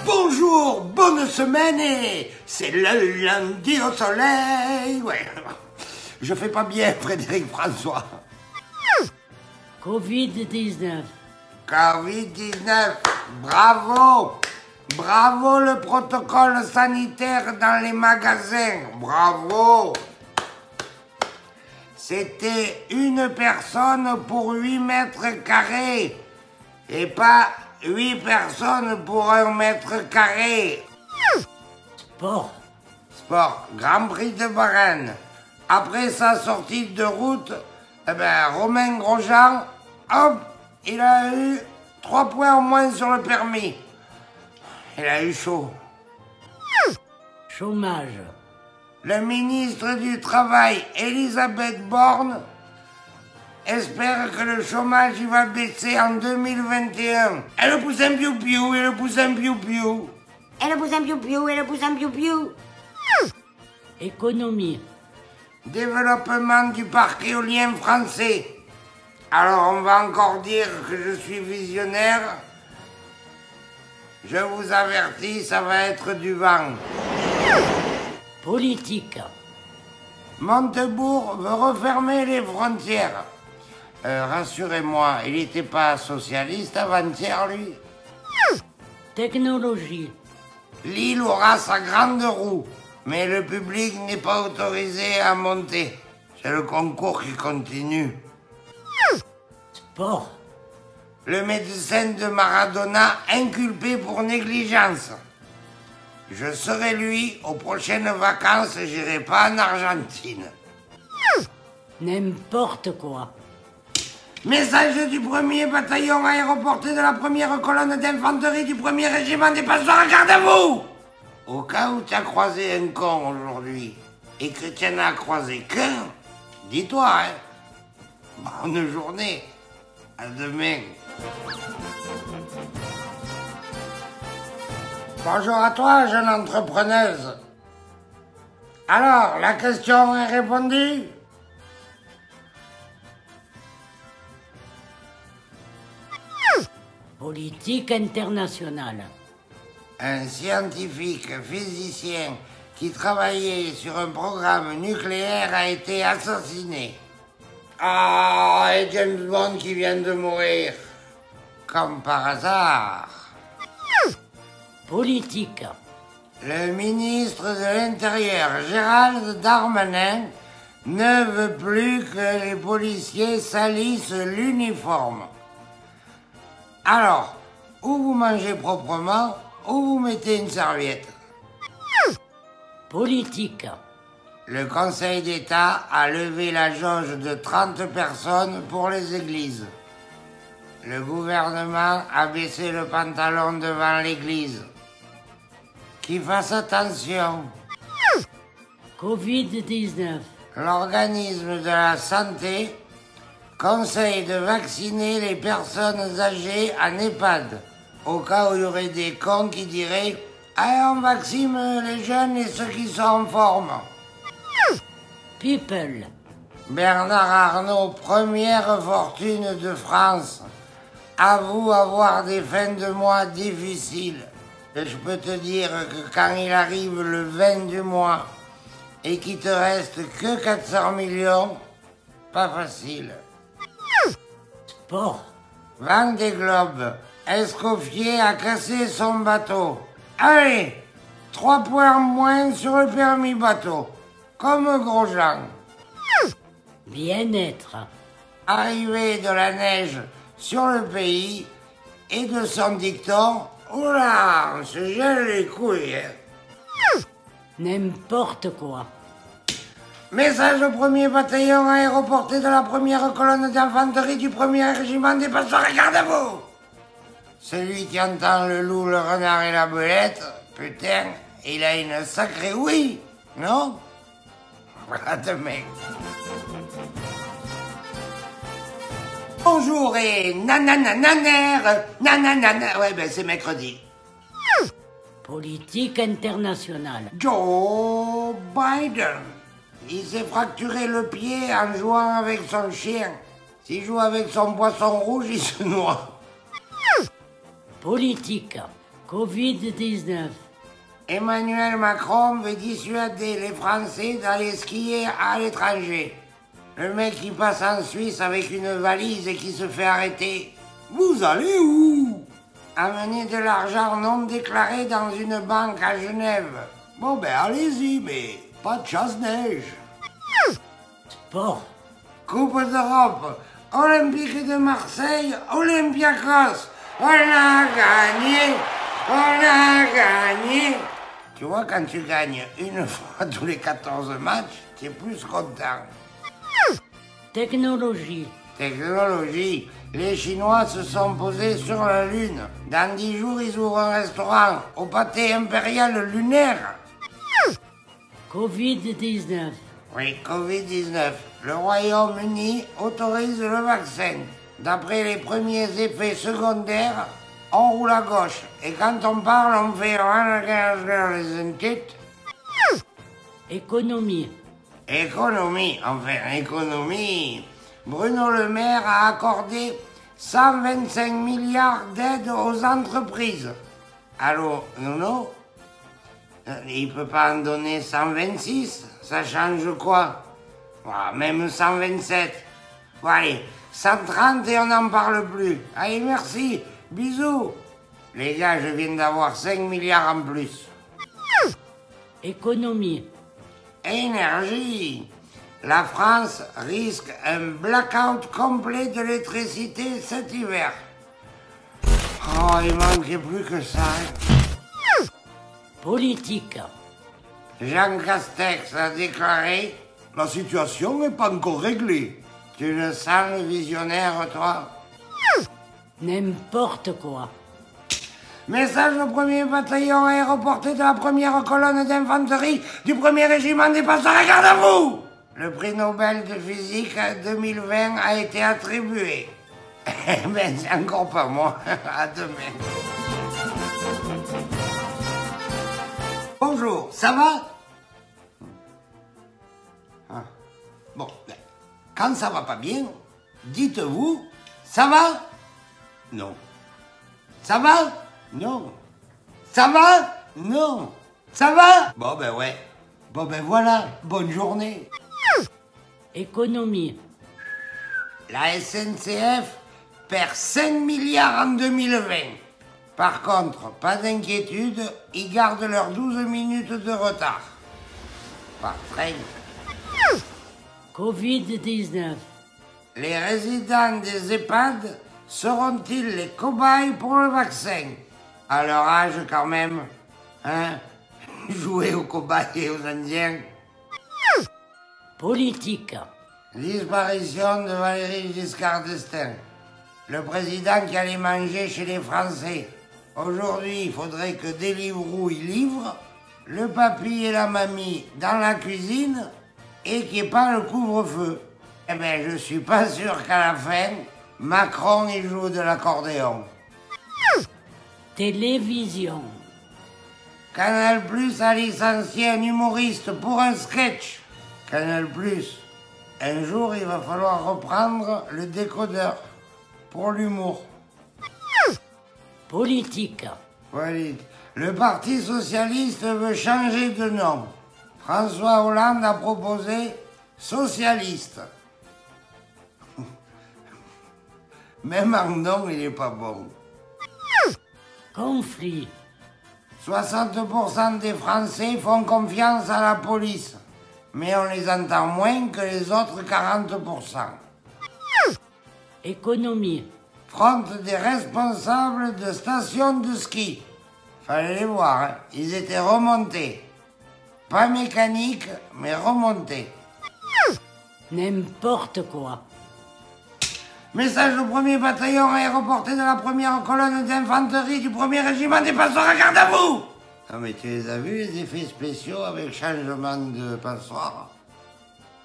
Bonjour, bonne semaine et c'est le lundi au soleil. Ouais. Je fais pas bien, Frédéric François. Covid-19. Covid-19, bravo. Bravo le protocole sanitaire dans les magasins. Bravo. C'était une personne pour 8 mètres carrés et pas 8 personnes pour 1 mètre carré. Sport. Sport, Grand Prix de Varennes. Après sa sortie de route, Romain Grosjean, hop, il a eu 3 points en moins sur le permis. Il a eu chaud. Chômage. Le ministre du Travail, Elisabeth Borne, espère que le chômage il va baisser en 2021. Et le poussin piou-piou, et le poussin piou-piou. Et le poussin piou-piou, et le poussin piou-piou. Économie. Développement du parc éolien français. Alors on va encore dire que je suis visionnaire. Je vous avertis, ça va être du vent. Politique. Montebourg veut refermer les frontières. Rassurez-moi, il n'était pas socialiste avant-hier, lui. Technologie. L'île aura sa grande roue, mais le public n'est pas autorisé à monter. C'est le concours qui continue. Sport. Le médecin de Maradona inculpé pour négligence. Je serai lui, aux prochaines vacances, j'irai pas en Argentine. N'importe quoi. Message du 1er bataillon aéroporté de la 1e colonne d'infanterie du 1er régiment des passeurs à garde à vous. Au cas où tu as croisé un con aujourd'hui et que tu n'en as croisé qu'un, dis-toi, hein. Bonne journée. À demain. Bonjour à toi, jeune entrepreneuse. Alors, la question est répondue? Politique internationale. Un scientifique physicien qui travaillait sur un programme nucléaire a été assassiné. Ah, et James Bond qui vient de mourir. Comme par hasard. Politique. Le ministre de l'Intérieur, Gérald Darmanin, ne veut plus que les policiers salissent l'uniforme. Alors, ou vous mangez proprement, ou vous mettez une serviette. Politique. Le Conseil d'État a levé la jauge de 30 personnes pour les églises. Le gouvernement a baissé le pantalon devant l'église. Qu'il fasse attention. Covid-19. L'organisme de la santé conseille de vacciner les personnes âgées en EHPAD, au cas où il y aurait des cons qui diraient « Ah, on vaccine les jeunes et ceux qui sont en forme ». People. Bernard Arnault, première fortune de France, avoue avoir des fins de mois difficiles. Et je peux te dire que quand il arrive le 20 du mois et qu'il te reste que 400 millions, pas facile. Sport. Vendée Globe, Escoffier a cassé son bateau. Allez, 3 points en moins sur le permis bateau, comme Grosjean. Bien-être. Arrivée de la neige sur le pays et de son dicton « Oula, on se gèle les couilles hein. ». N'importe quoi. Message au 1er bataillon aéroporté de la 1e colonne d'infanterie du 1er régiment des passeurs à garde à vous. Celui qui entend le loup, le renard et la belette, putain, il a une sacrée ouïe, non? À demain. Bonjour et nananananer, nananana. Ouais, c'est mercredi. Politique internationale. Joe Biden. Il s'est fracturé le pied en jouant avec son chien. S'il joue avec son poisson rouge, il se noie. Politique. Covid-19. Emmanuel Macron veut dissuader les Français d'aller skier à l'étranger. Le mec qui passe en Suisse avec une valise et qui se fait arrêter. Vous allez où? Amener de l'argent non déclaré dans une banque à Genève. Bon ben allez-y, mais pas de chasse-neige. Sport. Coupe d'Europe, Olympique de Marseille, Olympiakos. On a gagné, on a gagné. Tu vois, quand tu gagnes une fois tous les 14 matchs, tu es plus content. Technologie. Technologie. Les Chinois se sont posés sur la Lune. Dans 10 jours, ils ouvrent un restaurant au pâté impérial lunaire. Covid-19. Oui, Covid-19. Le Royaume-Uni autorise le vaccin. D'après les premiers effets secondaires, on roule à gauche. Et quand on parle, on fait... Économie. Économie, enfin, économie. Bruno Le Maire a accordé 125 milliards d'aides aux entreprises. Allô, Nono? Il peut pas en donner 126? Ça change quoi? Même 127. Bon, allez, 130 et on n'en parle plus. Allez, merci. Bisous. Les gars, je viens d'avoir 5 milliards en plus. Économie. Énergie. La France risque un blackout complet de l'électricité cet hiver. Oh, il manquait plus que ça. Politique. Jean Castex a déclaré « La situation n'est pas encore réglée ». Tu le sens, le visionnaire, toi? N'importe quoi. Message au 1er bataillon aéroporté de la 1re colonne d'infanterie du 1er régiment des passeurs à garde à vous. Le prix Nobel de physique 2020 a été attribué. Ben, c'est encore pas moi. À demain. Bonjour, ça va? Ah. Bon, ben, quand ça va pas bien, dites-vous, ça va? Non. Ça va? Non. Ça va? Non. Ça va? Bon ben ouais. Bon ben voilà, bonne journée. Économie. La SNCF perd 5 milliards en 2020. Par contre, pas d'inquiétude, ils gardent leurs 12 minutes de retard. Par train. Covid-19. Les résidents des EHPAD seront-ils les cobayes pour le vaccin? À leur âge quand même, hein? Jouer aux cobayes et aux Indiens. Politique. Disparition de Valéry Giscard d'Estaing, le président qui allait manger chez les Français. Aujourd'hui, il faudrait que Deliveroo y livre, le papy et la mamie dans la cuisine et qu'il n'y ait pas le couvre-feu. Eh bien, je suis pas sûr qu'à la fin, Macron y joue de l'accordéon. Télévision. Canal Plus a licencié un humoriste pour un sketch. Canal Plus, un jour, il va falloir reprendre le décodeur pour l'humour. Politique. Voilà. Le Parti Socialiste veut changer de nom. François Hollande a proposé socialiste. Même en nom, il n'est pas bon. Conflit. 60% des Français font confiance à la police, mais on les entend moins que les autres 40%. Économie. Fronte des responsables de stations de ski. Fallait les voir, hein. Ils étaient remontés. Pas mécaniques, mais remontés. N'importe quoi. Message au 1er bataillon aéroporté de la 1re colonne d'infanterie du 1er régiment des passeurs à garde à vous. Ah mais tu les as vus les effets spéciaux avec changement de passoire?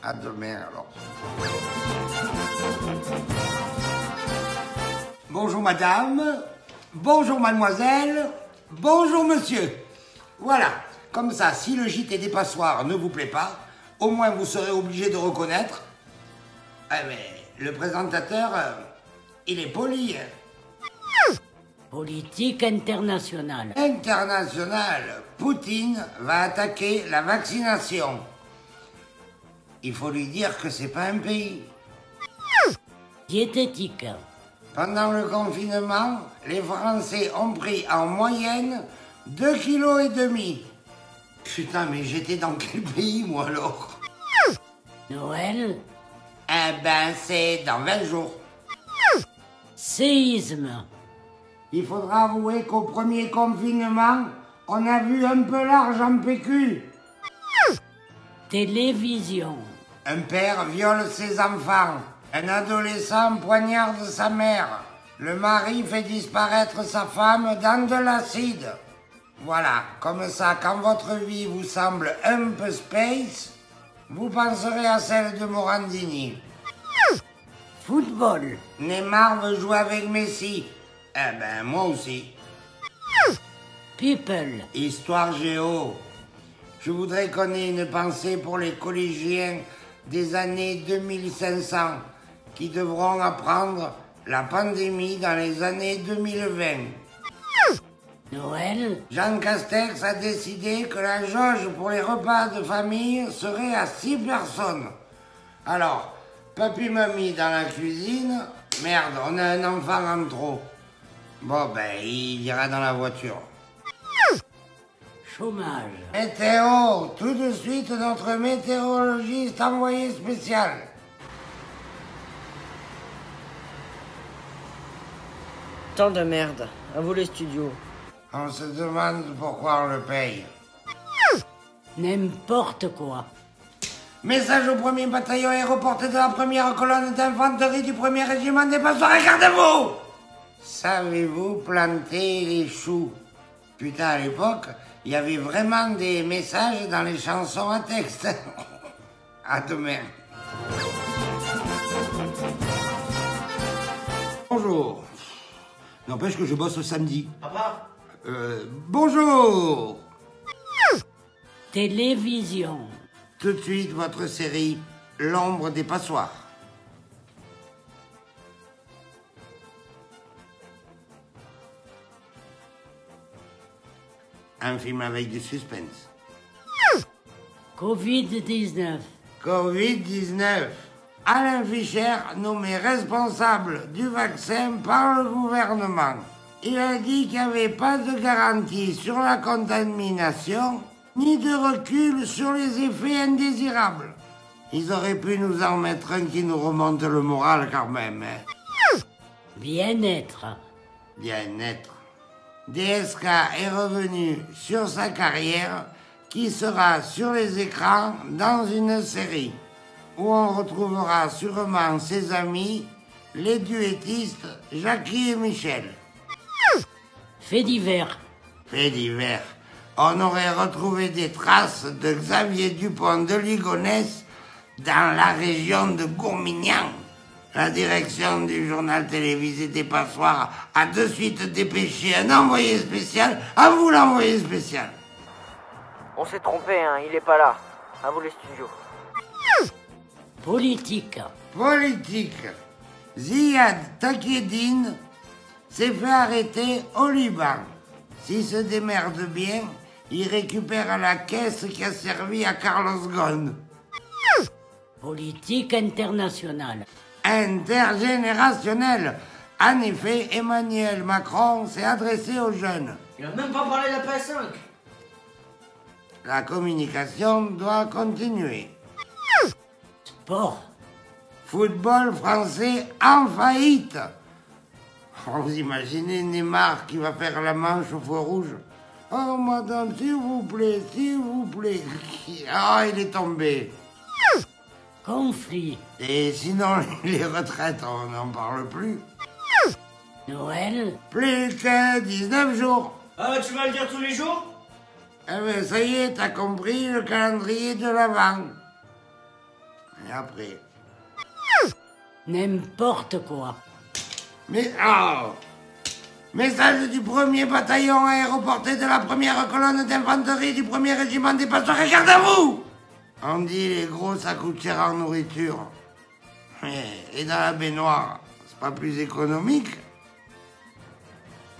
À demain alors. Bonjour madame, bonjour mademoiselle, bonjour monsieur. Voilà, comme ça, si le JT des passoires ne vous plaît pas, au moins vous serez obligé de reconnaître. Ah mais le présentateur, il est poli. Hein. Politique internationale. International, Poutine va attaquer la vaccination. Il faut lui dire que c'est pas un pays. Diététique. Pendant le confinement, les Français ont pris en moyenne 2,5 kg. Putain, mais j'étais dans quel pays, moi, alors? Noël. Eh ben, c'est dans 20 jours. Séisme. Il faudra avouer qu'au premier confinement, on a vu un peu large en PQ. Télévision. Un père viole ses enfants. Un adolescent poignarde sa mère. Le mari fait disparaître sa femme dans de l'acide. Voilà, comme ça, quand votre vie vous semble un peu space, vous penserez à celle de Morandini. Football. Neymar veut jouer avec Messi. Eh ben, moi aussi. People. Histoire géo. Je voudrais qu'on ait une pensée pour les collégiens des années 2500 qui devront apprendre la pandémie dans les années 2020. Noël. Jean Castex a décidé que la jauge pour les repas de famille serait à 6 personnes. Alors, papy-mamie dans la cuisine, merde, on a un enfant en trop. Bon, ben, il ira dans la voiture. Chômage. Météo, tout de suite notre météorologiste envoyé spécial. Tant de merde. À vous les studios. On se demande pourquoi on le paye. N'importe quoi. Message au premier bataillon aéroporté de la première colonne d'infanterie du premier régiment des Passoires. Regardez-vous! Savez-vous planter les choux? Putain, à l'époque, il y avait vraiment des messages dans les chansons à texte. À demain. Bonjour. N'empêche que je bosse le samedi. Papa? Bonjour. Télévision. Tout de suite, votre série L'ombre des passoires. Un film avec du suspense. Covid-19. Covid-19. Alain Fischer, nommé responsable du vaccin par le gouvernement. Il a dit qu'il n'y avait pas de garantie sur la contamination, ni de recul sur les effets indésirables. Ils auraient pu nous en mettre un qui nous remonte le moral quand même. Hein. Bien-être. Bien-être. DSK est revenu sur sa carrière qui sera sur les écrans dans une série où on retrouvera sûrement ses amis, les duettistes Jackie et Michel. Fait divers. Fait divers. On aurait retrouvé des traces de Xavier Dupont de Ligonnès dans la région de Gourmignan. La direction du journal télévisé des Passoires a de suite dépêché un envoyé spécial. À vous l'envoyé spécial. On s'est trompé, hein, il est pas là. À vous les studios. Politique. Politique. Ziad Takedine s'est fait arrêter au Liban. S'il se démerde bien, il récupère la caisse qui a servi à Carlos Ghosn. Politique internationale. Intergénérationnel. En effet, Emmanuel Macron s'est adressé aux jeunes. Il a même pas parlé de la PS5. La communication doit continuer. Sport. Football français en faillite. Vous imaginez Neymar qui va faire la manche au feu rouge? Oh madame, s'il vous plaît, s'il vous plaît. Ah, il est tombé. Conflit. Et sinon, les retraites, on n'en parle plus. Noël. Plus que 19 jours. Ah, tu vas le dire tous les jours? Eh ben, ça y est, t'as compris le calendrier de l'Avent. Et après. N'importe quoi. Mais, oh! Message du premier bataillon aéroporté de la première colonne d'infanterie du premier régiment des Passoires. Regardez-vous! On dit les gros, ça coûte cher en nourriture. Et dans la baignoire, c'est pas plus économique.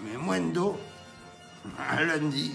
Mais moins d'eau. À lundi.